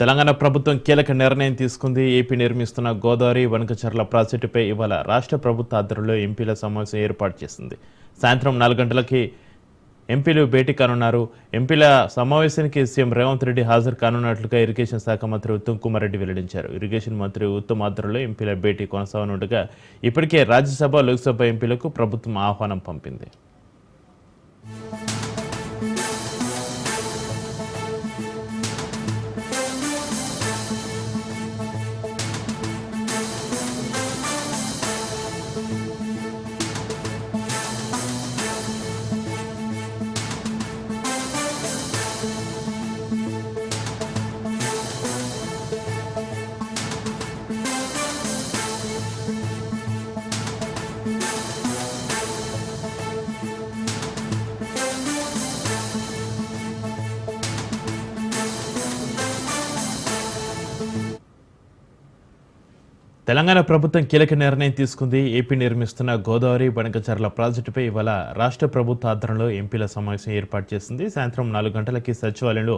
తెలంగాణ ప్రభుత్వం కీలక నిర్ణయం తీసుకుంది. ఏపీ నిర్మిస్తున్న గోదావరి వనకచర్ల ప్రాజెక్టుపై ఇవాళ రాష్ట్ర ప్రభుత్వ ఆధ్వర్యంలో ఎంపీల సమావేశం ఏర్పాటు చేసింది. సాయంత్రం 4 గంటలకి ఎంపీలు భేటీ కానున్నారు. ఎంపీల సమావేశానికి సీఎం రేవంత్ రెడ్డి హాజరు కానున్నట్లుగా ఇరిగేషన్ శాఖ మంత్రి ఉత్తమ్ కుమార్ రెడ్డి వెల్లడించారు. ఇరిగేషన్ మంత్రి ఉత్తమ్ ఆధ్వర్యంలో ఎంపీల భేటీ కొనసాగనుండగా ఇప్పటికే రాజ్యసభ, లోక్సభ ఎంపీలకు ప్రభుత్వం ఆహ్వానం పంపింది. తెలంగాణ ప్రభుత్వం కీలక నిర్ణయం తీసుకుంది. ఏపీ నిర్మిస్తున్న గోదావరి వనకచర్ల ప్రాజెక్టుపై ఇవాళ రాష్ట్ర ప్రభుత్వ ఆధ్వర్యంలో ఎంపీల సమావేశం ఏర్పాటు చేసింది. సాయంత్రం 4 గంటలకి సచివాలయంలో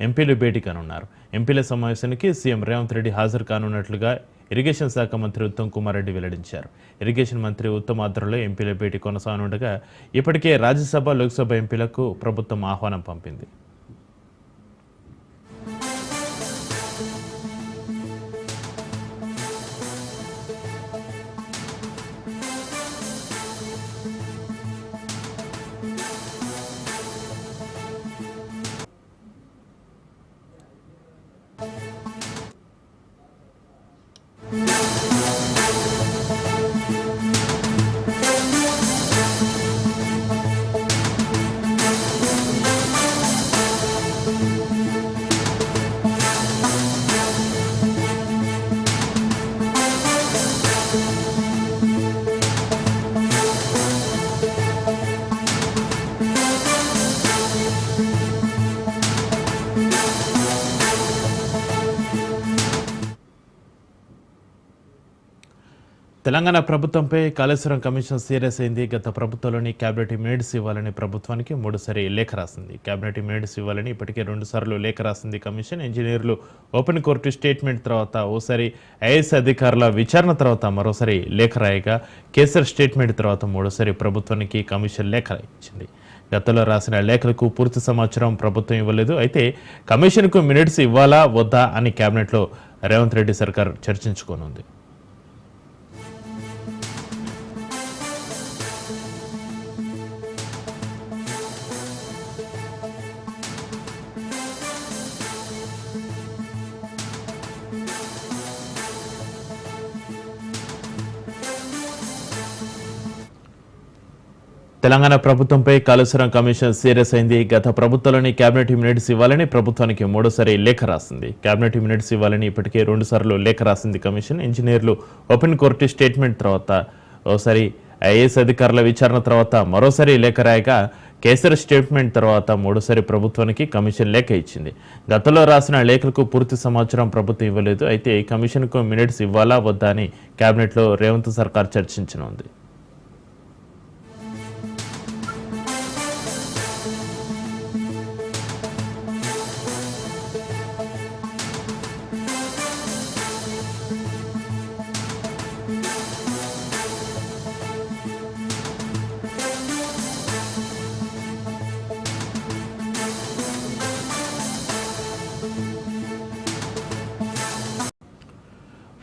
ఎంపీలు భేటీ కానున్నారు. ఎంపీల సమావేశానికి సీఎం రేవంత్ రెడ్డి హాజరు కానున్నట్లుగా ఇరిగేషన్ శాఖ మంత్రి ఉత్తమ్ కుమార్ రెడ్డి వెల్లడించారు. ఇరిగేషన్ మంత్రి ఉత్తమ్ ఆధ్వర్యంలో ఎంపీల భేటీ కొనసాగనుండగా ఇప్పటికే రాజ్యసభ, లోక్సభ ఎంపీలకు ప్రభుత్వం ఆహ్వానం పంపింది. తెలంగాణ ప్రభుత్వంపై కాళేశ్వరం కమిషన్ సీరియస్ అయింది. గత ప్రభుత్వంలోని క్యాబినెట్ ఇమ్యూనిటీస్ ఇవ్వాలని ప్రభుత్వానికి 3సారి లేఖ రాసింది. క్యాబినెట్ ఇమ్యూనిటీస్ ఇవ్వాలని ఇప్పటికే 2 సార్లు లేఖ రాసింది కమిషన్. ఇంజనీర్లు ఓపెన్ కోర్టు స్టేట్మెంట్ తర్వాత ఓసారి ఐఏఎస్ అధికారుల విచారణ తర్వాత మరోసారి లేఖ రాయగా కేసర్ స్టేట్మెంట్ తర్వాత 3సారి ప్రభుత్వానికి కమిషన్ లేఖ ఇచ్చింది. గతంలో రాసిన లేఖలకు పూర్తి సమాచారం ప్రభుత్వం ఇవ్వలేదు. అయితే కమిషన్కు మినిట్స్ ఇవ్వాలా వద్దా అని క్యాబినెట్లో రేవంత్ రెడ్డి సర్కార్ చర్చించుకోనుంది. తెలంగాణ ప్రభుత్వంపై కాళేశ్వరం కమిషన్ సీరియస్ అయింది. గత ప్రభుత్వంలోని క్యాబినెట్ ఇమ్యూనిటీస్ ఇవ్వాలని ప్రభుత్వానికి 3సారి లేఖ రాసింది. క్యాబినెట్ ఇమ్యూనిటీస్ ఇవ్వాలని ఇప్పటికే 2 సార్లు లేఖ రాసింది కమిషన్. ఇంజనీర్లు ఓపెన్ కోర్టు స్టేట్మెంట్ తర్వాత ఓసారి ఐఏఎస్ అధికారుల విచారణ తర్వాత మరోసారి లేఖ రాయగా కేసర్ స్టేట్మెంట్ తర్వాత 3సారి ప్రభుత్వానికి కమిషన్ లేఖ ఇచ్చింది. గతంలో రాసిన లేఖలకు పూర్తి సమాచారం ప్రభుత్వం ఇవ్వలేదు. అయితే కమిషన్కు మినిట్స్ ఇవ్వాలా వద్దా అని క్యాబినెట్లో రేవంత్ సర్కార్ చర్చించనుంది.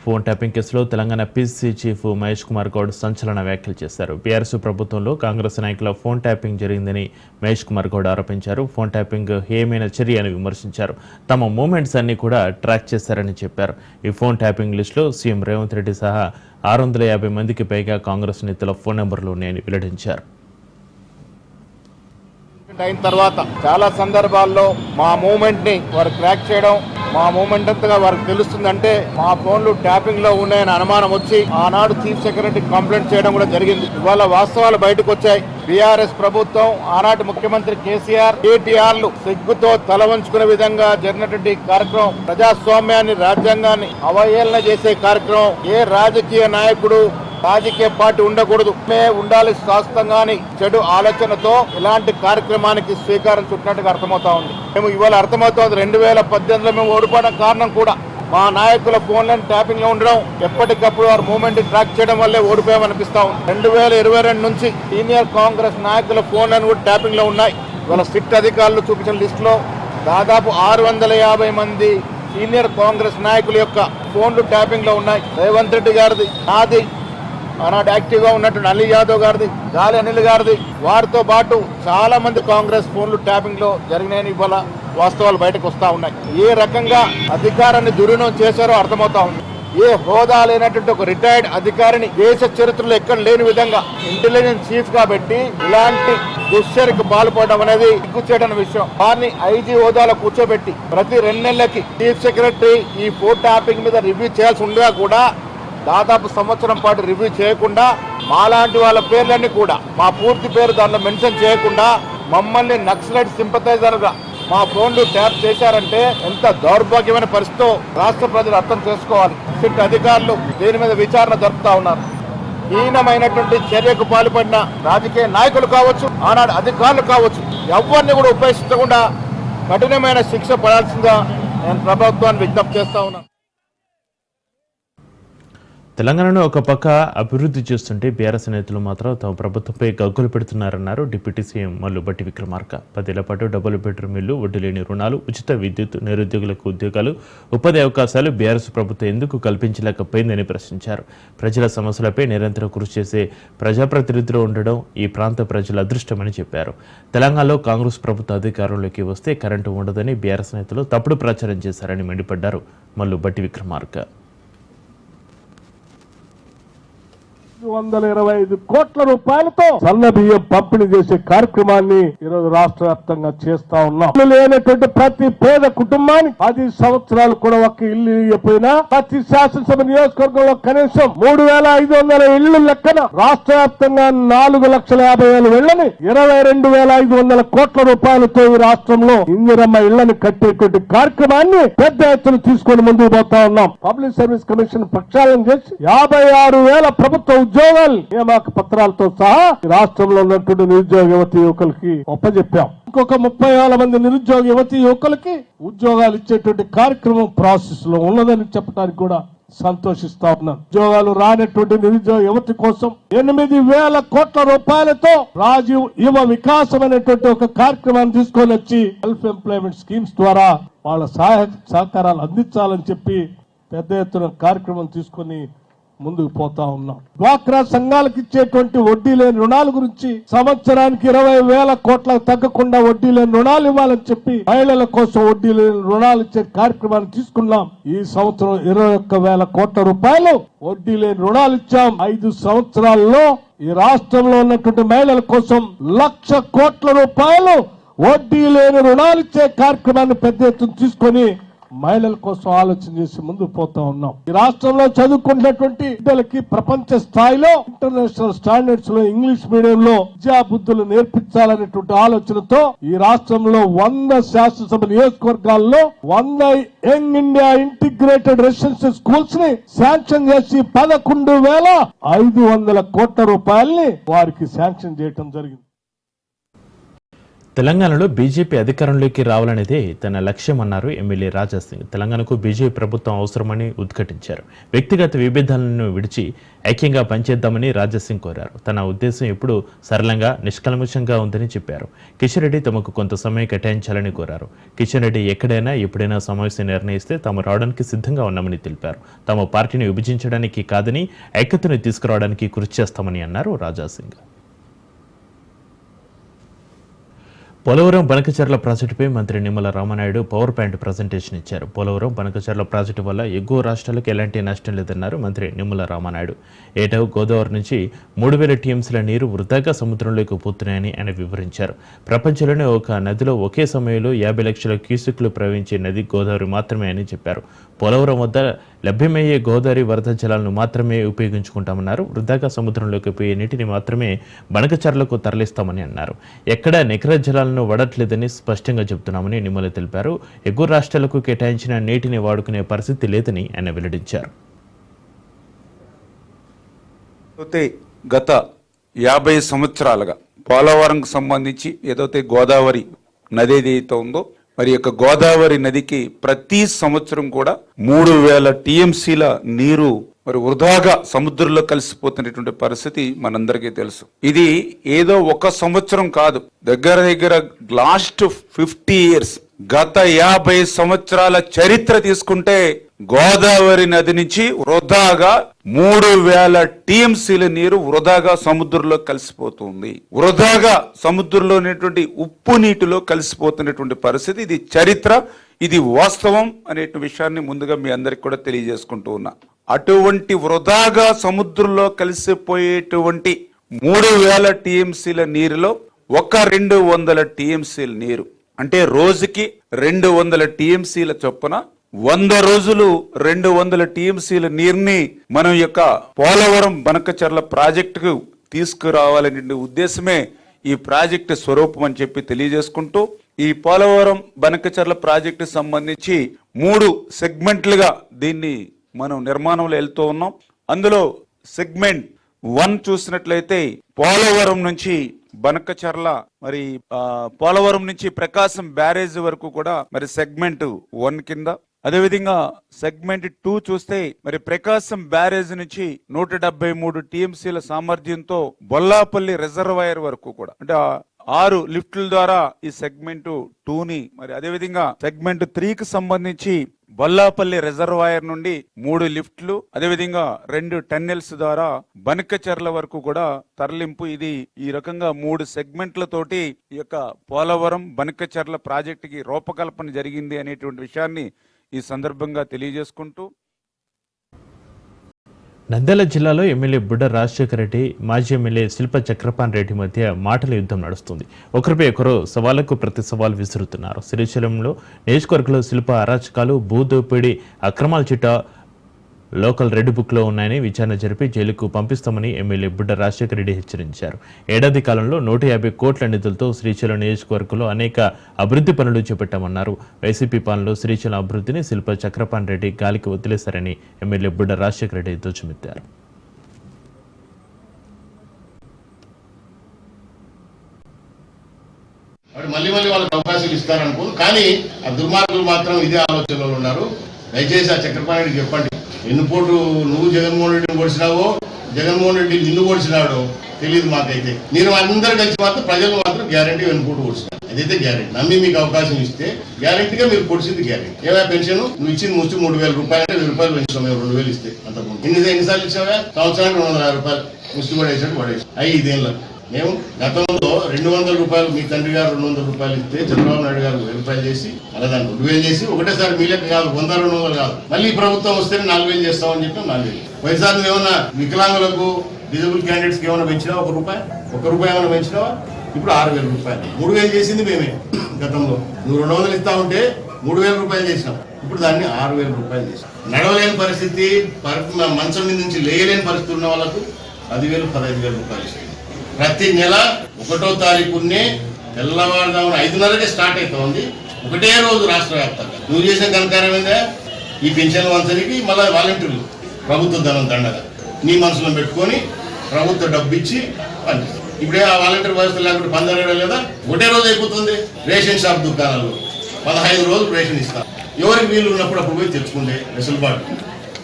ఫోన్ ట్యాపింగ్ కేసులో తెలంగాణ పిసిసి చీఫ్ మహేష్ కుమార్ గౌడ్ సంచలన వ్యాఖ్యలు చేశారు. బీఆర్ఎస్ ప్రభుత్వంలో కాంగ్రెస్ నాయకుల ఫోన్ ట్యాపింగ్ జరిగిందని మహేష్ కుమార్ గౌడ్ ఆరోపించారు. ఫోన్ ట్యాపింగ్ హేయమైన చర్య అని విమర్శించారు. తమ మూమెంట్స్ అన్ని కూడా ట్రాక్ చేశారని చెప్పారు. ఈ ఫోన్ ట్యాపింగ్ లిస్టులో సీఎం రేవంత్ రెడ్డి సహా 650 మందికి పైగా కాంగ్రెస్ నేతల ఫోన్ నెంబర్లు ఉన్నాయని వెల్లడించారు. అయిన తర్వాత చాలా సందర్భాల్లో మా మూమెంట్ ని వారు ట్రాక్ చేయడం, మా మూమెంట్ అంతగా వారికి తెలుస్తుందంటే మా ఫోన్లు ట్యాపింగ్ లో ఉన్నాయని అనుమానం వచ్చి ఆనాడు చీఫ్ సెక్రటరీ కంప్లైంట్ చేయడం కూడా జరిగింది. ఇవాళ వాస్తవాలు బయటకు వచ్చాయి. బీఆర్ఎస్ ప్రభుత్వం, ఆనాటి ముఖ్యమంత్రి కేసీఆర్, కేటీఆర్లు సిగ్గుతో తల వంచుకునే విధంగా జరిగినటువంటి కార్యక్రమం, ప్రజాస్వామ్యాన్ని, రాజ్యాంగాన్ని అవహేళన చేసే కార్యక్రమం ఏ రాజకీయ నాయకుడు రాజకీయ పార్టీ ఉండకూడదు, ఉండాలి శాస్త్రంగాని చెడు ఆలోచనతో ఇలాంటి కార్యక్రమానికి శ్రీకారం చుట్టినట్టుగా అర్థమవుతా ఉంది. మేము ఇవాళ అర్థమవుతోంది 2018లో మేము ఓడిపోవడం కారణం కూడా మా నాయకుల ఫోన్లను ట్యాపింగ్ లో ఉండడం, ఎప్పటికప్పుడు వారి మూవ్మెంట్ ట్రాక్ చేయడం వల్లే ఓడిపోయామనిపిస్తా ఉంది. 2022 నుంచి సీనియర్ కాంగ్రెస్ నాయకుల ఫోన్లను కూడా ట్యాపింగ్ లో ఉన్నాయి. ఇవాళ సిట్ అధికారులు చూపించిన లిస్ట్ లో దాదాపు 650 మంది సీనియర్ కాంగ్రెస్ నాయకుల యొక్క ఫోన్లు ట్యాపింగ్ లో ఉన్నాయి. రేవంత్ రెడ్డి గారిది, నాది, ఆనాడు యాక్టివ్ గా ఉన్నట్టు అలీ యాదవ్ గారిది, గాలి అనిల్ గారిది, వారితో పాటు చాలా మంది కాంగ్రెస్ ఫోన్లు ట్యాపింగ్ లో జరిగినాయని ఇవాళ వాస్తవాలు బయటకు వస్తా ఉన్నాయి. ఏ రకంగా అధికారాన్ని దుర్వినియోగం చేశారో అర్థమవుతా ఉంది. ఏ హోదా లేనటువంటి ఒక రిటైర్డ్ అధికారిని దేశ చరిత్రలో ఎక్కడ లేని విధంగా ఇంటెలిజెన్స్ చీఫ్ గా పెట్టి ఇలాంటి దుశ్చర్యకు పాల్పడడం అనేది సిగ్గుచేటని విషయం. వారిని ఐజీ హోదాలో కూర్చోబెట్టి ప్రతి 2 నెలలకి చీఫ్ సెక్రటరీ ఈ ఫోన్ ట్యాపింగ్ మీద రివ్యూ చేయాల్సి ఉండగా కూడా దాదాపు సంవత్సరం పాటు రివ్యూ చేయకుండా మాలాంటి వాళ్ళ పేర్లన్నీ కూడా మా పూర్తి పేరు దానిలో మెన్షన్ చేయకుండా మమ్మల్ని నక్సలైట్ సింపథైజర్ గా మా ఫోన్లు ట్యాప్ చేశారంటే ఎంత దౌర్భాగ్యమైన పరిస్థితితో రాష్ట్ర ప్రజలు అర్థం చేసుకోవాలి. సిట్ అధికారులు దీని మీద విచారణ జరుపుతా ఉన్నారు. హీనమైనటువంటి చర్యకు పాల్పడిన రాజకీయ నాయకులు కావచ్చు, ఆనాడు అధికారులు కావచ్చు, ఎవరిని కూడా ఉపేక్షించకుండా కఠినమైన శిక్ష పడాల్సిందిగా నేను ప్రభుత్వాన్ని విజ్ఞప్తి చేస్తా ఉన్నాను. తెలంగాణను ఒక పక్క అభివృద్ధి చేస్తుంటే బీఆర్ఎస్ నేతలు మాత్రం తమ ప్రభుత్వంపై గగ్గులు పెడుతున్నారన్నారు డిప్యూటీ సీఎం మల్లు భట్టి విక్రమార్క. 10 ఏళ్ల పాటు డబుల్ బెడ్రూమ్ ఇల్లు, వడ్డీ లేని రుణాలు, ఉచిత విద్యుత్, నిరుద్యోగులకు ఉద్యోగాలు, ఉపాధి అవకాశాలు బీఆర్ఎస్ ప్రభుత్వం ఎందుకు కల్పించలేకపోయిందని ప్రశ్నించారు. ప్రజల సమస్యలపై నిరంతరం కృషి చేసే ప్రజాప్రతినిధులు ఉండడం ఈ ప్రాంత ప్రజల అదృష్టమని చెప్పారు. తెలంగాణలో కాంగ్రెస్ ప్రభుత్వ అధికారంలోకి వస్తే కరెంటు ఉండదని బీఆర్ఎస్ నేతలు తప్పుడు ప్రచారం చేశారని మండిపడ్డారు మల్లు భట్టి విక్రమార్క. 125 కోట్ల రూపాయలతో సన్న బియ్యం పంపిణీ చేసే కార్యక్రమాన్ని ఈరోజు రాష్ట్ర వ్యాప్తంగా చేస్తా ఉన్నాం. ఇల్లు లేనటువంటి ప్రతి పేద కుటుంబానికి 10 సంవత్సరాలు కూడా ఒక ఇల్లు ఇవ్వకపోయినా ప్రతి శాసనసభ నియోజకవర్గంలో కనీసం 3,500 ఇళ్లు లెక్కన రాష్ట్ర వ్యాప్తంగా 4,50,000 ఇళ్లని 22,500 కోట్ల రూపాయలతో ఈ రాష్ట్రంలో ఇందిరమ్మ ఇళ్లను కట్టేటువంటి కార్యక్రమాన్ని పెద్ద ఎత్తున తీసుకొని ముందుకు పోతా ఉన్నాం. పబ్లిక్ సర్వీస్ కమిషన్ ప్రక్షాళన చేసి 56,000 ప్రభుత్వ ఉద్యోగాలు నియామక పత్రాలతో సహా రాష్ట్రంలో ఉన్నటువంటి నిరుద్యోగ యువతి యువకులకి ఒప్పజెప్పాం. ఇంకొక 30,000 మంది నిరుద్యోగ యువతి యువకులకి ఉద్యోగాలు ఇచ్చేటువంటి కార్యక్రమం ప్రాసెస్ లో ఉన్నదని చెప్పడానికి కూడా సంతోషిస్తా ఉన్నాను. ఉద్యోగాలు రానటువంటి నిరుద్యోగ యువతి కోసం 8,000 కోట్ల రూపాయలతో రాజీవ్ యువ వికాసం అనేటువంటి ఒక కార్యక్రమాన్ని తీసుకొని వచ్చి సెల్ఫ్ ఎంప్లాయ్మెంట్ స్కీమ్స్ ద్వారా వాళ్ళ సహకారాలు అందించాలని చెప్పి పెద్ద ఎత్తున కార్యక్రమం తీసుకొని ముందుకు పోతా ఉన్నాం. డ్వాక్రా సంఘాలకు ఇచ్చేటువంటి వడ్డీ లేని రుణాల గురించి సంవత్సరానికి 20,000 కోట్లకు తగ్గకుండా వడ్డీ లేని రుణాలు ఇవ్వాలని చెప్పి మహిళల కోసం వడ్డీ లేని రుణాలు ఇచ్చే కార్యక్రమాన్ని తీసుకున్నాం. ఈ సంవత్సరం 21,000 కోట్ల రూపాయలు వడ్డీ లేని రుణాలు ఇచ్చాం. 5 సంవత్సరాల్లో ఈ రాష్ట్రంలో ఉన్నటువంటి మహిళల కోసం 1,00,000 కోట్ల రూపాయలు వడ్డీ లేని రుణాలు ఇచ్చే కార్యక్రమాన్ని పెద్ద ఎత్తున తీసుకొని మహిళల కోసం ఆలోచన చేసి ముందుకు పోతా ఉన్నాం. ఈ రాష్ట్రంలో చదువుకున్నటువంటి బిడ్డలకి ప్రపంచ స్థాయిలో ఇంటర్నేషనల్ స్టాండర్డ్స్ లో ఇంగ్లీష్ మీడియంలో విద్యా బుద్ధులు నేర్పించాలనేటువంటి ఆలోచనతో ఈ రాష్ట్రంలో 100 శాసనసభ నియోజకవర్గాల్లో 100 young India integrated residential schools ని శాంక్షన్ చేసి 11,500 కోట్ల రూపాయల్ని వారికి శాంక్షన్ చేయడం జరిగింది. తెలంగాణలో బీజేపీ అధికారంలోకి రావాలనేదే తన లక్ష్యమన్నారు ఎమ్మెల్యే రాజా సింగ్. తెలంగాణకు బీజేపీ ప్రభుత్వం అవసరమని ఉద్ఘాటించారు. వ్యక్తిగత విభేదాలను విడిచి ఐక్యంగా పనిచేద్దామని రాజా సింగ్ కోరారు. తన ఉద్దేశం ఎప్పుడు సరళంగా నిష్కల్మషంగా ఉందని చెప్పారు. కిషన్ రెడ్డి తమకు కొంత సమయం కేటాయించాలని కోరారు. కిషన్ రెడ్డి ఎక్కడైనా ఎప్పుడైనా సమావేశం నిర్ణయిస్తే తాము రావడానికి సిద్ధంగా ఉన్నామని తెలిపారు. తమ పార్టీని విభజించడానికి కాదని ఐక్యతను తీసుకురావడానికి కృషి చేస్తామని అన్నారు రాజా సింగ్. పోలవరం బనకచర్ల ప్రాజెక్టుపై మంత్రి Nimmala Rama Naidu power point presentation ఇచ్చారు. పోలవరం బనకచర్ల ప్రాజెక్టు వల్ల ఎగువ రాష్ట్రాలకు ఎలాంటి నష్టం లేదన్నారు మంత్రి నిమ్మల రామనాయుడు. ఏటా గోదావరి నుంచి 3,000 టీఎంసీల నీరు వృధాగా సముద్రంలోకి పోతున్నాయని ఆయన వివరించారు. ప్రపంచంలోనే ఒక నదిలో ఒకే సమయంలో 50 లక్షల క్యూసెక్లు ప్రవహించే నది గోదావరి మాత్రమే అని చెప్పారు. పోలవరం వద్ద లభ్యమయ్యే గోదావరి వరద జలాలను మాత్రమే ఉపయోగించుకుంటామన్నారు. వృధాగా సముద్రంలోకి పోయే నీటిని మాత్రమే బనకచర్లకు తరలిస్తామని అన్నారు. ఎక్కడా నికర జలాలను వాడట్లేదని స్పష్టంగా చెబుతున్నామని నిమ్మల తెలిపారు. ఎగువ రాష్ట్రాలకు కేటాయించిన నీటిని వాడుకునే పరిస్థితి లేదని ఆయన వెల్లడించారు. అయితే గత 50 సంవత్సరాలుగా పోలవరంకు సంబంధించి ఏదైతే గోదావరి నది ఏదైతే ఉందో మరి యొక్క గోదావరి నదికి ప్రతి సంవత్సరం కూడా 3000 టీఎంసీల నీరు మరి వృధాగా సముద్రంలో కలిసిపోతున్నటువంటి పరిస్థితి మనందరికీ తెలుసు. ఇది ఏదో ఒక సంవత్సరం కాదు, దగ్గర లాస్ట్ 50 ఇయర్స్, గత 50 సంవత్సరాల చరిత్ర తీసుకుంటే గోదావరి నది నుంచి వృధాగా 3000 టీఎంసీల నీరు వృధాగా సముద్రంలో కలిసిపోతుంది. వృధాగా సముద్రంలో ఉన్నటువంటి ఉప్పు నీటిలో కలిసిపోతున్నటువంటి పరిస్థితి. ఇది చరిత్ర, ఇది వాస్తవం అనే విషయాన్ని ముందుగా మీ అందరికి కూడా తెలియజేసుకుంటూ ఉన్నా. అటువంటి వృధాగా సముద్రంలో కలిసిపోయేటువంటి 3000 టీఎంసీల నీరులో 200 టీఎంసీల నీరు అంటే రోజుకి 200 టీఎంసీల చొప్పున 100 రోజులు 200 టీఎంసీల నీరుని మనం యొక్క పోలవరం బనకచెర్ల ప్రాజెక్టుకు తీసుకురావాలనే ఉద్దేశమే ఈ ప్రాజెక్టు స్వరూపం అని చెప్పి తెలియజేసుకుంటూ, ఈ పోలవరం బనకచెర్ల ప్రాజెక్టు సంబంధించి 3 సెగ్మెంట్లుగా దీన్ని మనం నిర్మాణంలో వెళ్తూ ఉన్నాం. అందులో సెగ్మెంట్ 1 చూసినట్లయితే పోలవరం నుంచి బనకచెర్ల మరి పోలవరం నుంచి ప్రకాశం బ్యారేజ్ వరకు కూడా మరి సెగ్మెంట్ 1 కింద. అదేవిధంగా సెగ్మెంట్ 2 చూస్తే మరి ప్రకాశం బ్యారేజ్ నుంచి 173 టీఎంసీల సామర్థ్యంతో బొల్లాపల్లి రిజర్వాయర్ వరకు కూడా అంటే 6 లిఫ్టుల ద్వారా ఈ సెగ్మెంట్ 2ని మరి అదేవిధంగా సెగ్మెంట్ 3కి సంబంధించి బొల్లాపల్లి రిజర్వాయర్ నుండి 3 లిఫ్ట్లు అదేవిధంగా 2 టన్నెల్స్ ద్వారా బనకచెర్ల వరకు కూడా తరలింపు. ఇది ఈ రకంగా 3 సెగ్మెంట్లతోటి ఈ యొక్క పోలవరం బనకచెర్ల ప్రాజెక్టుకి రూపకల్పన జరిగింది అనేటువంటి విషయాన్ని ఈ సందర్భంగా తెలియజేసుకుంటూ, నంద్యాల జిల్లాలో ఎమ్మెల్యే బుడ్డ రాజశేఖర రెడ్డి మాజీ ఎమ్మెల్యే శిల్ప చక్రపాణి రెడ్డి మధ్య మాటల యుద్ధం నడుస్తుంది. ఒకరిపై ఒకరు సవాళ్లకు ప్రతి సవాల్ విసురుతున్నారు. శ్రీశైలంలో నియోజకవర్గంలో శిల్ప అరాచకాలు, భూదోపిడీ, అక్రమాల చిట్టా లోకల్ రెడ్ బుక్లో ఉన్నాయని విచారణ జరిపి జైలుకు పంపిస్తామని ఎమ్మెల్యే బుడ్డ రాజశేఖర రెడ్డి హెచ్చరించారు. ఏడాది కాలంలో 150 కోట్ల నిధులతో శ్రీశైలం నియోజకవర్గంలో అనేక అభివృద్ధి పనులు చేపట్టామన్నారు. వైసీపీ పాలనలో శ్రీశైలం అభివృద్ధిని శిల్ప చక్రపాణి రెడ్డి గాలికి వదిలేశారని ఎమ్మెల్యే బుడ్డ రాజశేఖర రెడ్డి ధ్వజమెత్తారు. మళ్ళీ వాళ్ళకి అవకాశాలు ఇస్తారనుకో, కానీ ఆ దుర్మార్గులు మాత్రం ఇదే ఆలోచనలో ఉన్నారు. దయచేసి ఆ చక్రపాణి రెడ్డి చెప్పండి, ఎన్నుపోటు నువ్వు జగన్మోహన్ రెడ్డిని పొడిచినావో జగన్మోహన్ రెడ్డి నిన్ను పొడిచినాడో తెలియదు మాకైతే. మీరు అందరూ కలిసి మాత్రం ప్రజలు మాత్రం గ్యారంటీ వెన్నుపోటు పొడిచినారు, అదైతే గ్యారెంటీ. నమ్మి మీకు అవకాశం ఇస్తే గ్యారెంటీగా మీరు పొడిచింది గ్యారెంటీ. ఏమైనా పెన్షన్ నువ్వు ఇచ్చింది ముచ్చి 3000 రూపాయలు అంటే 1000 రూపాయలు పెంచుతాం, మేము 2000 ఇస్తే అంతకుముందు ఎన్నిసార్లు ఇచ్చావా? సంవత్సరానికి 250 రూపాయలు ముష్టి పడేసాడు పడేసి 5 ఏళ్ళ. మేము గతంలో 200 రూపాయలు మీ తండ్రి గారు 200 రూపాయలు ఇస్తే చంద్రబాబు నాయుడు గారు 1000 రూపాయలు చేసి అలా దాన్ని 2000 చేసి ఒకటేసారి మీ లెక్క కాదు 100 200 కాదు, మళ్ళీ ప్రభుత్వం వస్తే 4000 చేస్తామని చెప్పి 4000. వైఎస్ఆర్ ఏమన్నా వికలాంగులకు డిజబుల్ క్యాండిడేట్స్ కి ఏమైనా పెంచినావా? 1 రూపాయి ఏమైనా పెంచినావా? ఇప్పుడు 6000 రూపాయలు 3000 చేసింది మేమే. గతంలో నువ్వు 200 ఇస్తా ఉంటే 3000 రూపాయలు చేసినాం, ఇప్పుడు దాన్ని 6000 రూపాయలు చేసినాం. నడవలేని పరిస్థితి, మంచం మీద నుంచి లేయలేని పరిస్థితి ఉన్న వాళ్ళకు 10,000 15,000 రూపాయలు ఇస్తాం. ప్రతి నెల 1వ తారీఖునే తెల్లవారుదామున 5:30కే స్టార్ట్ అవుతుంది. ఒకటే రోజు రాష్ట్ర వ్యాప్తంగా. నువ్వు చేసిన కనకారం ఏందా? ఈ పెన్షన్ వంచడానికి మళ్ళీ వాలంటీర్లు ప్రభుత్వ ధనం దండగా నీ మనసులో పెట్టుకొని ప్రభుత్వ డబ్బు ఇచ్చి పనిచేస్తారు. ఇప్పుడే ఆ వాలంటీర్ వ్యవస్థ లేకుండా 15 లేదా ఒకటే రోజు అయిపోతుంది. రేషన్ షాప్ దుకాణాలు 15 రోజులు రేషన్ ఇస్తారు. ఎవరికి వీలు ఉన్నప్పుడు అప్పుడు పోయి తెచ్చుకుంటే వెసులుబాటు.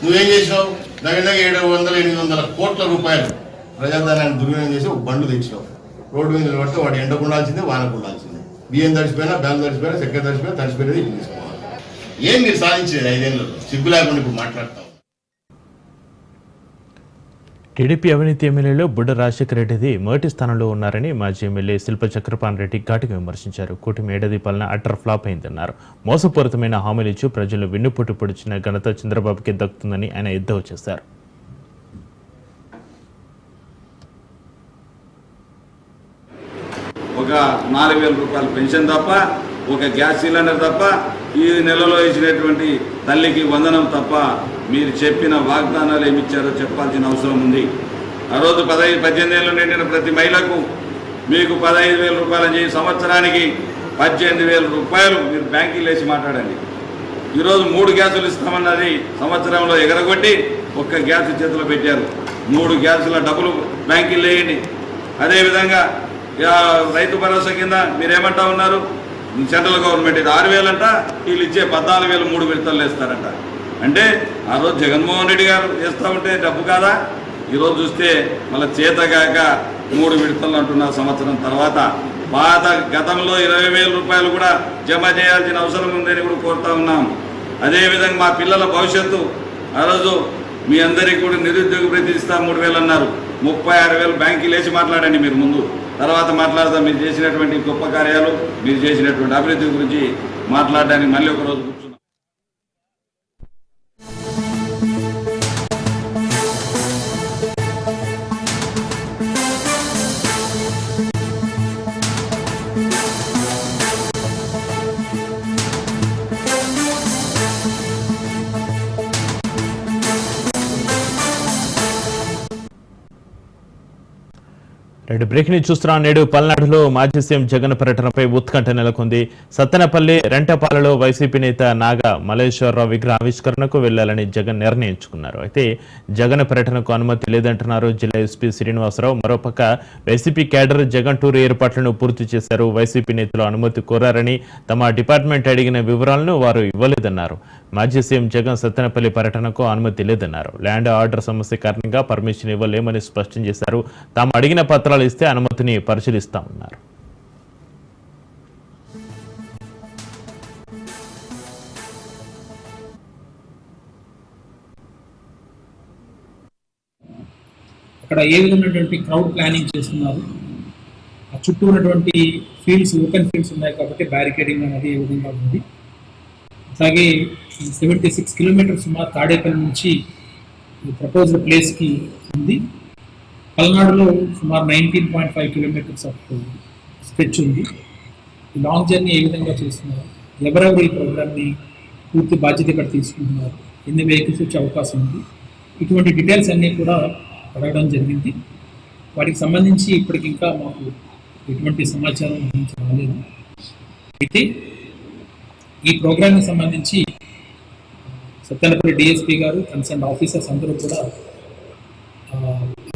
నువ్వేం చేసినావు? దగ్గర 700-800 కోట్ల రూపాయలు ప్రజాధనాన్ని దుర్వినియోగం చేసి ఒక బండ్లు తెచ్చినావు. రోడ్డు మీద నిలబడితే వాడు ఎండకుండాల్సిందే, వానకుండాల్సిందే. బియ్యం తడిచిపోయినా, బ్యాగ్ తడిచిపోయినా, చక్కెర తడిచిపోయినా, తడిచిపోయినది ఇప్పుడు తీసుకోవాలి. ఏం మీరు సాధించేది 5 ఏళ్ళలో? సిగ్గు లేకుండా ఇప్పుడు మాట్లాడతాం. టీడీపీ అవినీతి ఎమ్మెల్యేలో బుడ్డ రాజశేఖర రెడ్డిది మొదటి స్థానంలో ఉన్నారని మాజీ ఎమ్మెల్యే శిల్ప చక్రపాణి రెడ్డి ఘాటుగా విమర్శించారు. కూటమి ఏడాది పాలన అటర్ ఫ్లాప్ అయిందన్నారు. మోసపూరితమైన హామీలు ఇచ్చి ప్రజలు వెన్నుపోటు పొడిచిన ఘనత చంద్రబాబుకి దక్కుతుందని ఆయన ఎద్దేవా చేశారు. ఒక 4000 రూపాయల పెన్షన్ తప్ప, ఒక గ్యాస్ సిలిండర్ తప్ప, ఈ నెలలో ఇచ్చినటువంటి తల్లికి వందనం తప్ప మీరు చెప్పిన వాగ్దానాలు ఏమిచ్చారో చెప్పాల్సిన అవసరం ఉంది. ఆ రోజు 18 ఏళ్ళు నిండిన ప్రతి మహిళకు మీకు 15,000 రూపాయలు చేసి సంవత్సరానికి 18,000 రూపాయలు మీరు బ్యాంకులు వేసి మాట్లాడండి. ఈరోజు 3 గ్యాసులు ఇస్తామన్నది సంవత్సరంలో ఎగరగొట్టి ఒక్క గ్యాస్ చేతిలో పెట్టారు. 3 గ్యాసుల డబ్బులు బ్యాంకులు వేయండి. అదేవిధంగా రైతు భరోసా కింద మీరేమంటా ఉన్నారు, సెంట్రల్ గవర్నమెంట్ ఇది 6,000 అంట, వీళ్ళు ఇచ్చే 14,000 3 విడతలు వేస్తారంట. అంటే ఆ రోజు జగన్మోహన్ రెడ్డి గారు వేస్తూ ఉంటే డబ్బు కాదా? ఈరోజు చూస్తే మళ్ళీ చేతగాక 3 విడతలు అంటున్నారు సంవత్సరం తర్వాత. పాత గతంలో 20,000 రూపాయలు కూడా జమ చేయాల్సిన అవసరం ఉందని కూడా కోరుతా ఉన్నాం. అదేవిధంగా మా పిల్లల భవిష్యత్తు ఆ రోజు మీ అందరికీ కూడా నిరుద్యోగ భృతి ఇస్తా 3,000 అన్నారు. 36,000 బ్యాంకులు వేసి మాట్లాడండి మీరు ముందు, తర్వాత మాట్లాడదాం. మీరు చేసినటువంటి గొప్ప కార్యాలు, మీరు చేసినటువంటి అభివృద్ధి గురించి మాట్లాడడానికి మళ్ళీ ఒక రోజు కూర్చున్నాం. బ్రేకింగ్ న్యూస్ చూస్తున్నాం. నేడు పల్నాడులో మాజీ సీఎం జగన్ పర్యటనపై ఉత్కంఠ నెలకొంది. సత్తెనపల్లి రెంటపాలలో వైసీపీ నేత నాగా మల్లేశ్వరరావు విగ్రహ ఆవిష్కరణకు వెళ్లాలని జగన్ నిర్ణయించుకున్నారు. అయితే జగన్ పర్యటనకు అనుమతి లేదంటున్నారు జిల్లా ఎస్పీ శ్రీనివాసరావు. మరోపక్క వైసీపీ క్యాడర్ జగన్ టూర్ ఏర్పాట్లను పూర్తి చేశారు. వైసీపీ నేతలు అనుమతి కోరారని, తమ డిపార్ట్మెంట్ అడిగిన వివరాలను వారు ఇవ్వలేదన్నారు. మాజీ సీఎం జగన్ సత్తెనపల్లి పర్యటనకు అనుమతి లేదన్నారు. ల్యాండ్ ఆర్డర్ సమస్య కారణంగా పర్మిషన్ ఇవ్వలేమని స్పష్టం చేశారు. తాము అడిగిన పత్రాలు ఇస్తే అనుమతిని పరిశీలిస్తామన్నారు. అక్కడ ఏ విధమైనటువంటి క్రౌడ్ ప్లానింగ్ చేస్తున్నారు, ఆ చుట్టూ ఉన్నటువంటి ఫీల్డ్స్ ఓపెన్ ఫీల్డ్స్ ఉన్నాయి కాబట్టి బ్యారికేడింగ్ అనేది ఏ విధంగా ఉంది. అలాగే 76 కిలోమీటర్స్ సుమారు తాడేపల్లి నుంచి ప్రపోజ్డ్ ప్లేస్కి ఉంది. పల్నాడులో సుమారు 19.5 కిలోమీటర్స్ ఆఫ్ స్ట్రెచ్ ఉంది. ఈ లాంగ్ జర్నీ ఏ విధంగా చేస్తున్నారు, ఎవరెవరు ఈ ప్రోగ్రామ్ని పూర్తి బాధ్యత ఇక్కడ తీసుకుంటున్నారు, ఎన్ని వెహికల్స్ వచ్చే అవకాశం ఉంది, ఇటువంటి డీటెయిల్స్ అన్నీ కూడా అడగడం జరిగింది. వాటికి సంబంధించి ఇప్పటికి ఇంకా మాకు ఎటువంటి సమాచారం గురించి రాలేదు. అయితే ఈ ప్రోగ్రామ్కి సంబంధించి సత్తెనపల్లి డిఎస్పీ గారు, కన్సర్న్ ఆఫీసర్స్ అందరూ కూడా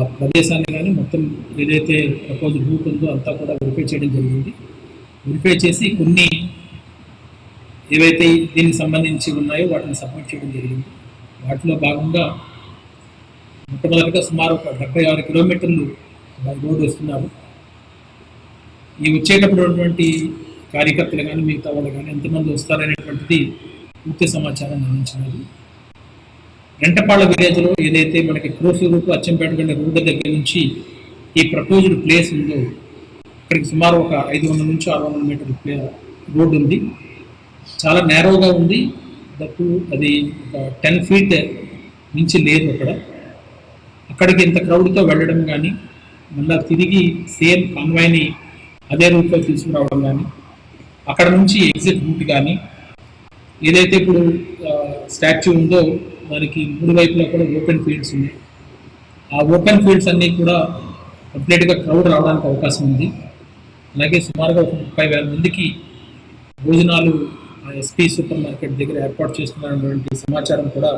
ఆ ప్రదేశాన్ని కానీ మొత్తం ఏదైతే ప్రపోజ్ రూట్ ఉందో అంతా కూడా వెరిఫై చేయడం జరిగింది. వెరిఫై చేసి కొన్ని ఏవైతే దీనికి సంబంధించి ఉన్నాయో వాటిని సబ్మిట్ చేయడం జరిగింది. వాటిలో భాగంగా మొట్టమొదటిగా సుమారు ఒక 76 కిలోమీటర్లు బై రోడ్ వస్తున్నారు. ఈ వచ్చేటప్పుడు ఉన్నటువంటి కార్యకర్తలు కానీ మిగతా వాళ్ళు కానీ ఎంతమంది వస్తారనేటువంటిది పూర్తి సమాచారం అందించినది. రెంటపాళ్ళ విలేజ్లో ఏదైతే మనకి క్రోసూరు టు అచ్చంపేట గంట రోడ్డు దగ్గర నుంచి ఈ ప్రపోజ్డ్ ప్లేస్ ఉందో అక్కడికి సుమారు ఒక 500 నుంచి 600 మీటర్ల రోడ్డు ఉంది. చాలా నేరోగా ఉంది. దట్టు అది ఒక 10 ఫీట్ నుంచి లేదు. అక్కడికి ఇంత క్రౌడ్తో వెళ్ళడం కానీ, మళ్ళీ తిరిగి సేమ్ కాన్వాయ్ని అదే రూట్లో తీసుకురావడం కానీ, అక్కడ నుంచి ఎగ్జిట్ రూట్ కానీ, ఏదైతే ఇప్పుడు స్టాచ్యూ ఉందో దానికి 3 వైపులా కూడా ఓపెన్ ఫీల్డ్స్ ఉన్నాయి. ఆ ఓపెన్ ఫీల్డ్స్ అన్నీ కూడా కంప్లీట్గా క్రౌడ్ రావడానికి అవకాశం ఉంది. అలాగే సుమారుగా ఒక 30,000 మందికి భోజనాలు ఎస్పీ సూపర్ మార్కెట్ దగ్గర ఏర్పాటు చేస్తున్నటువంటి సమాచారం కూడా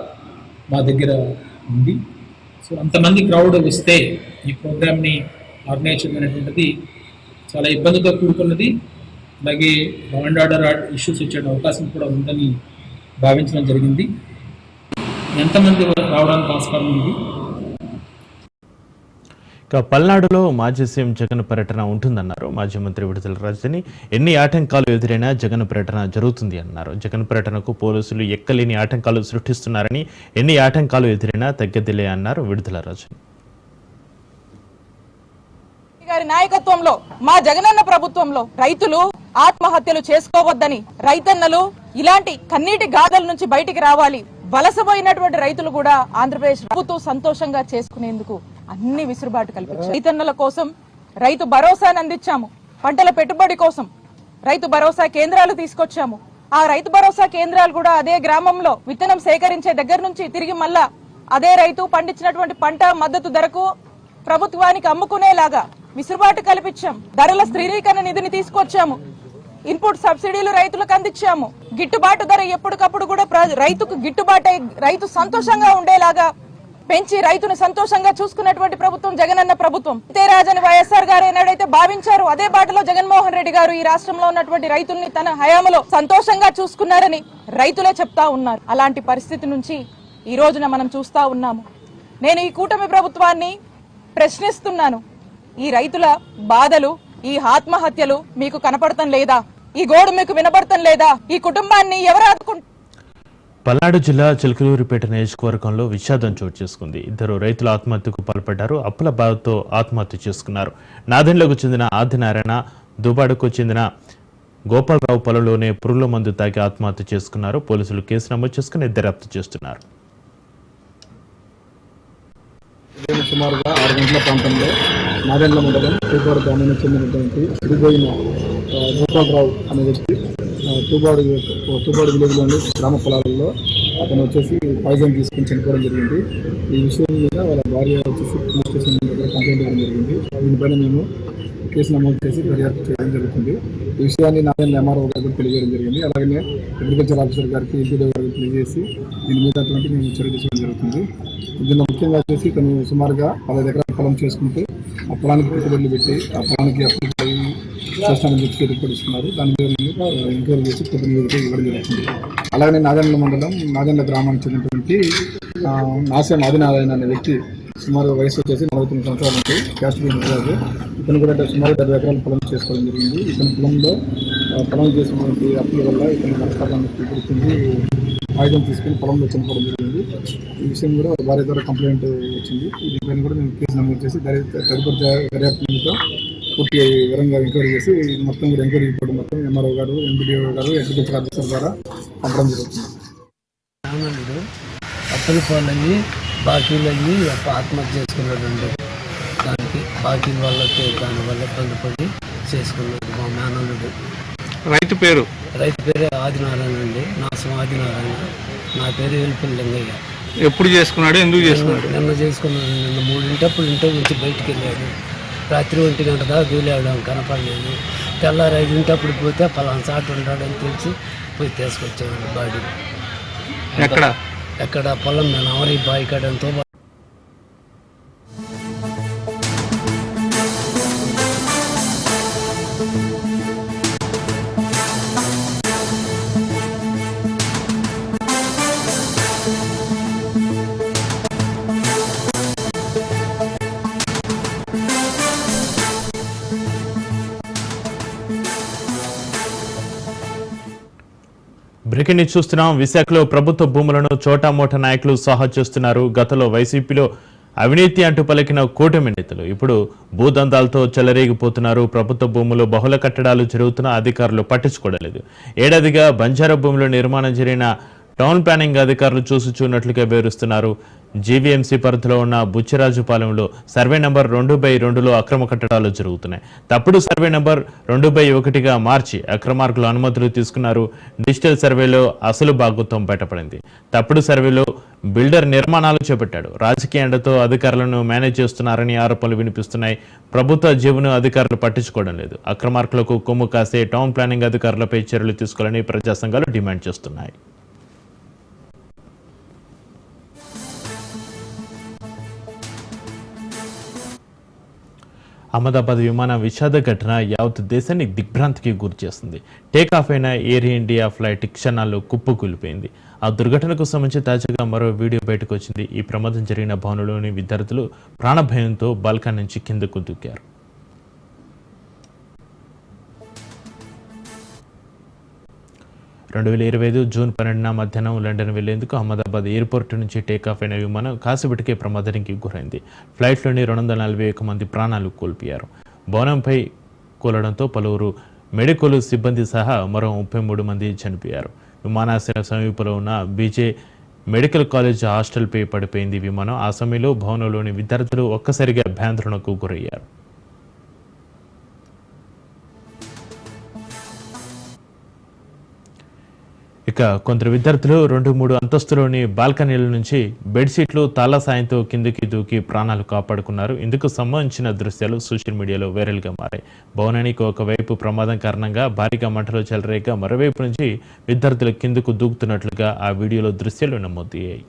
మా దగ్గర ఉంది. సో అంతమంది క్రౌడ్ వస్తే ఈ ప్రోగ్రామ్ని ఆర్గనైజ్ చేయడం అనేటువంటిది చాలా ఇబ్బందితో కూడుకున్నది. అలాగే లా అండ్ ఆర్డర్ ఇష్యూస్ వచ్చే అవకాశం కూడా ఉందని భావించడం జరిగింది. ఎంతమంది రావడానికి ఆస్కారం ఉంది? ఇక పల్నాడులో మాజీ సీఎం జగన్ పర్యటన ఉంటుందన్నారు మాజీ మంత్రి విడుదల రజని. ఎన్ని ఆటంకాలు ఎదురైనా జగన్ పర్యటన జరుగుతుంది అన్నారు. జగన్ పర్యటనకు పోలీసులు ఎక్కలేని ఆటంకాలు సృష్టిస్తున్నారని, ఎన్ని ఆటంకాలు ఎదురైనా తగ్గదిలే అన్నారు విడుదల రజని. గారి నాయకత్వంలో మా జగనన్న ప్రభుత్వంలో రైతులు ఆత్మహత్యలు చేసుకోవద్దని, రైతన్నలు ఇలాంటి కన్నీటి గాథల నుంచి బయటికి రావాలి, వలసపోయినటువంటి రైతులు కూడా ఆంధ్రప్రదేశ్ ప్రభుత్వం సంతోషంగా చేసుకునేందుకు అన్ని విసురుబాటు కల్పించారు. రైతన్నల కోసం రైతు భరోసాను అందించాము. పంటల పెట్టుబడి కోసం రైతు భరోసా కేంద్రాలు తీసుకొచ్చాము. ఆ రైతు భరోసా కేంద్రాలు కూడా అదే గ్రామంలో విత్తనం సేకరించే దగ్గర నుంచి తిరిగి మళ్ళా అదే రైతు పండించినటువంటి పంట మద్దతు ధరకు ప్రభుత్వానికి అమ్ముకునేలాగా విసురుబాటు కల్పించాం. ధరల స్థిరీకరణ నిధిని తీసుకొచ్చాము. ఇన్పుట్ సబ్సిడీలు రైతులకు అందించాము. గిట్టుబాటు ధర ఎప్పటికప్పుడు కూడా రైతుకు గిట్టుబాటు రైతు సంతోషంగా ఉండేలాగా పెంచి రైతును సంతోషంగా చూసుకున్నటువంటి ప్రభుత్వం జగనన్న ప్రభుత్వం. ఇదే రాజని వైఎస్ఆర్ గారు ఏనాడైతే భావించారు, అదే బాటలో జగన్మోహన్ రెడ్డి గారు ఈ రాష్ట్రంలో ఉన్నటువంటి రైతుల్ని తన హయాంలో సంతోషంగా చూసుకున్నారని రైతులే చెప్తా ఉన్నారు. అలాంటి పరిస్థితి నుంచి ఈ రోజున మనం చూస్తా ఉన్నాము. నేను ఈ కూటమి ప్రభుత్వాన్ని ప్రశ్నిస్తున్నాను. ఈ రైతుల బాధలు, ఈ ఆత్మహత్యలు మీకు కనపడటం లేదా? ఈ గోడు మీకు వినపడటం లేదా? ఈ కుటుంబాన్ని ఎవరు ఆదుకుంటారు? పల్నాడు జిల్లా చిలకలూరిపేట నియోజకవర్గంలో విషాదం చోటు చేసుకుంది. ఇద్దరు రైతులు ఆత్మహత్యకు పాల్పడ్డారు. అప్పుల బాధతో ఆత్మహత్య చేసుకున్నారు. నాదెండ్లకు చెందిన ఆదినారాయణ, దుబాడుకు చెందిన గోపాలరావు పొలంలోనే పురుగుల మందు తాగి ఆత్మహత్య చేసుకున్నారు. పోలీసులు కేసు నమోదు చేసుకుని దర్యాప్తు చేస్తున్నారు. సుమారుగా 6 గంటల ప్రాంతంలో నాదెండ్ల మండలం తూబాడు గ్రామానికి చెందినటువంటి విడిపోయిన గోపాలరావు అనే వ్యక్తి తూబాడు విలేజ్లోని గ్రామ పొలాలలో అతను వచ్చేసి పాయిజన్ తీసుకుని చనిపోవడం జరిగింది. ఈ విషయం మీద వాళ్ళ భార్య వచ్చేసి పోలీస్ స్టేషన్ దగ్గర కంప్లైంట్ ఇవ్వడం జరిగింది. దీనిపైన మేము కేసు నమోదు చేసి దర్యాప్తు చేయడం జరుగుతుంది. ఈ విషయాన్ని నాదెండ్ల ఎంఆర్ఓ గారికి తెలియజేయడం జరిగింది. అలాగే అగ్రికల్చర్ ఆఫీసర్ గారికి ఎంపీడీ గారికి తెలియజేసి దీని మీద మేము చర్య తీసుకోవడం జరుగుతుంది. దీనిలో ముఖ్యంగా వచ్చేసి తను సుమారుగా 15 ఎకరాల పొలం చేసుకుంటూ ఆ పొలానికి పెట్టుబడులు పెట్టి ఆ పొలానికి అప్పు చేస్తామని చెప్పి రిపోర్ట్ ఇస్తున్నారు. దాని మీద మేము ఎంక్వైరీ చేసి కొద్ది నివేదిక ఇవ్వడం జరుగుతుంది. అలాగే నాదెండ్ల మండలం నాదెండ్ల గ్రామానికి చెందినటువంటి నాశం ఆదినారాయణ అనే వ్యక్తి సుమారు వయసు వచ్చేసి 49 సంవత్సరాల నుంచి క్యాస్ట్ రాజు. ఇతను కూడా సుమారు 70 ఎకరాల పొలం చేసుకోవడం జరిగింది. ఇతని పొలంలో పొలం చేసినటువంటి అప్పుల వల్ల ఇతని మనస్తాపాన్ని గుర్తించి ఆయుధం తీసుకుని పొలంలో చనిపోవడం జరిగింది. ఈ విషయం కూడా భార్య ద్వారా కంప్లైంట్ వచ్చింది. దీనిపైన కూడా మేము కేసు నమోదు చేసి తదుపరి దర్యాప్తుతో పూర్తి వివరంగా ఎంక్వైరీ చేసి మొత్తం కూడా ఎంక్వైరీ రిపోర్ట్ మొత్తం ఎంఆర్ఓ గారు, ఎంపీడీఓ గారు, అగ్రికల్చర్ ఆఫీసర్ ద్వారా పంపడం జరుగుతుంది. అప్పుల పాలయ్యి బాకీలు అయ్యి ఆత్మహత్య చేసుకున్నాడండి. దానికి బాకీల వల్లకి దానివల్ల ఇబ్బంది పడి చేసుకున్నాడు మా మేనల్లుడు. రైతు పేరు ఆదినారాయణ అండి. నాశం ఆదినారాయణ. నా పేరు వెల్పల్లి లింగయ్య. ఎప్పుడు చేసుకున్నాడు, ఎందుకు చేసుకున్నాడు? నిన్న చేసుకున్నాడు. నిన్న 3 ఇంటి నుంచి బయటికి వెళ్ళాడు. రాత్రి 1 గంట దాకా దూలేవడం కనపడలేదు. తెల్లారి 5 పోతే పలానా చాటు ఉంటాడని తెలిసి పోయి తీసుకొచ్చేవాడు బాడీ. ఎక్కడ పొలం నేను అవరి బాయి కాడంతో. బ్రేకింగ్ న్యూస్ చూస్తున్నాం. విశాఖలో ప్రభుత్వ భూములను చోటామోటా నాయకులు సాహా చేస్తున్నారు. గతంలో వైసీపీలో అవినీతి అంటూ పలికిన కూటమి నేతలు ఇప్పుడు భూదందాలతో చెలరేగిపోతున్నారు. ప్రభుత్వ భూములు బహుళ కట్టడాలు జరుగుతున్నా అధికారులు పట్టించుకోవలేదు. ఏడాదిగా బంజారా భూముల నిర్మాణం జరిగిన టౌన్ ప్లానింగ్ అధికారులు చూసినట్లుగా వివరిస్తున్నారు. జీవీఎంసీ పరిధిలో ఉన్న బుచ్చిరాజుపాలెంలో సర్వే నంబర్ 2/2లో అక్రమ కట్టడాలు జరుగుతున్నాయి. తప్పుడు సర్వే నంబర్ 2/1గా మార్చి అక్రమార్కులు అనుమతులు తీసుకున్నారు. డిజిటల్ సర్వేలో అసలు భాగోత్వం బయటపడింది. తప్పుడు సర్వేలో బిల్డర్ నిర్మాణాలు చేపట్టాడు. రాజకీయ అండతో అధికారులను మేనేజ్ చేస్తున్నారని ఆరోపణలు వినిపిస్తున్నాయి. ప్రభుత్వ జీవను అధికారులు పట్టించుకోవడం లేదు. అక్రమార్కులకు కొమ్ము కాసే టౌన్ ప్లానింగ్ అధికారులపై చర్యలు తీసుకోవాలని ప్రజా సంఘాలు డిమాండ్ చేస్తున్నాయి. అహ్మదాబాద్ విమాన విషాద ఘటన యావత్ దేశాన్ని దిగ్భ్రాంతికి గురిచేస్తుంది. టేకాఫ్ అయిన ఎయిర్ ఇండియా ఫ్లైట్ క్షణాల్లో కుప్పకూలిపోయింది. ఆ దుర్ఘటనకు సంబంధించి తాజాగా మరో వీడియో బయటకు వచ్చింది. ఈ ప్రమాదం జరిగిన భవనంలోని విద్యార్థులు ప్రాణభయంతో బాల్కనీ నుంచి కిందకు దూకారు. జూన్ 12 మధ్యాహ్నం లండన్ వెళ్లేందుకు అహ్మదాబాద్ ఎయిర్పోర్ట్ నుంచి టేకాఫ్ అయిన విమానం కాసేపటికే ప్రమాదానికి గురైంది. ఫ్లైట్లోని 241 మంది ప్రాణాలు కోల్పోయారు. భవనంపై కూలడంతో పలువురు మెడికల్ సిబ్బంది సహా మరో 33 మంది చనిపోయారు. విమానాశ్రయ సమీపంలో ఉన్న బీజే మెడికల్ కాలేజ్ హాస్టల్పై పడిపోయింది విమానం. ఆ సమయంలో భవనంలోని విద్యార్థులు ఒక్కసారిగా భయాందోళనకు గురయ్యారు. ఇక కొందరు విద్యార్థులు 2-3 అంతస్తులోని బాల్కనీల నుంచి బెడ్షీట్లు తాళ సాయంతో కిందికి దూకి ప్రాణాలు కాపాడుకున్నారు. ఇందుకు సంబంధించిన దృశ్యాలు సోషల్ మీడియాలో వైరల్గా మారాయి. భవనానికి ఒకవైపు ప్రమాదం కారణంగా భారీగా మంటలు చెలరేగా మరోవైపు నుంచి విద్యార్థులు కిందకు దూకుతున్నట్లుగా ఆ వీడియోలో దృశ్యాలు నమోదయ్యాయి.